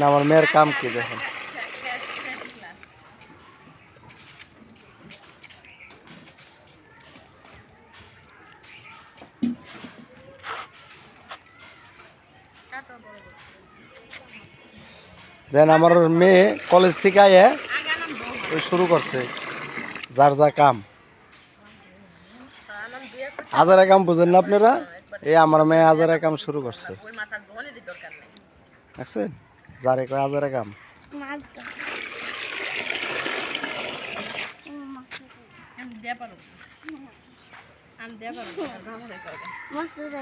আমার মেয়ের কাম কি দেখেন। দেন আমার মেয়ে কলেজ থেকে আয়ে ওই শুরু করছে যার যা কাম। হাজারে কাম বুঝেন না আপনারা? এই আমার মেয়ে হাজারে কাম শুরু করছে, দেখছেন? যারে কয় হাজারে কাম।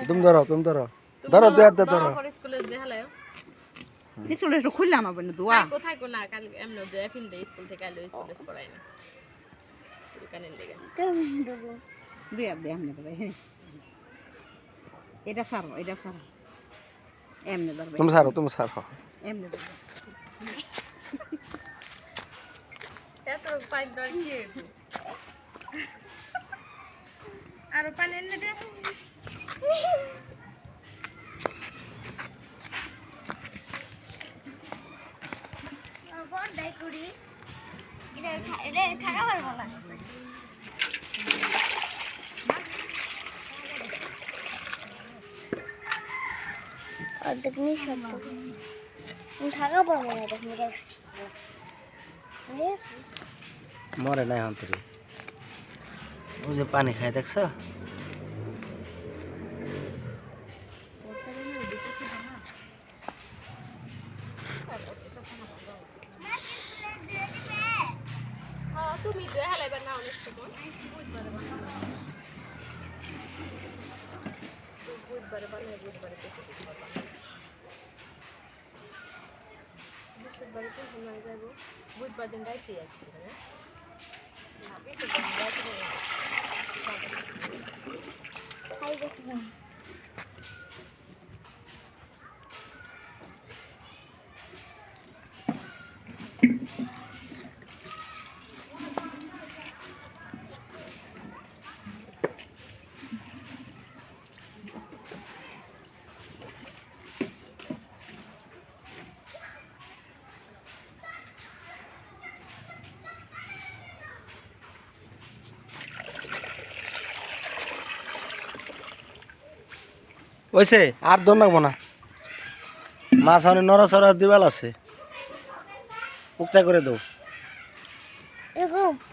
তুমি ধরো, তুমি ধরো, ধরো ধরো। স্কুলে একটু খুললাম আবার না দোয়া কোথায় কোনা কাল এমন দে ফিল দে স্কুল থেকে আইলো স্কুলে পড়াই না চুলকানের লেগে দুই আপ দিয়ে এমনি দেবে এটা সারো এমনি ধরবে তুমি ছাড়ো এমনি ধরবে এত পানি দর কি আর পানি এনে দে অর্ধেক নিয়ে সব থাকা পারবো না দেখি দেখছি মরে নাই এখন থেকে। ওই যে পানি খাই দেখছো? তুমি দেখালাইবা না অনেক সময় বুধবারে বানাই বুধবারে বুধবারে তো ঘুমাই যাবো বুধবার দিন রাইতে যাচ্ছি ওইছে আর দন লাগবো না, মাছ অনেক নড়াচড়া দিবাল আছে, উক্তা করে দাও।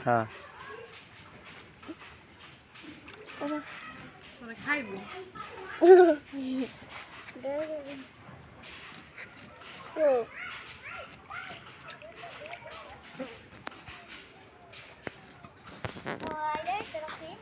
হ্যাঁ খাইবো Oh, I like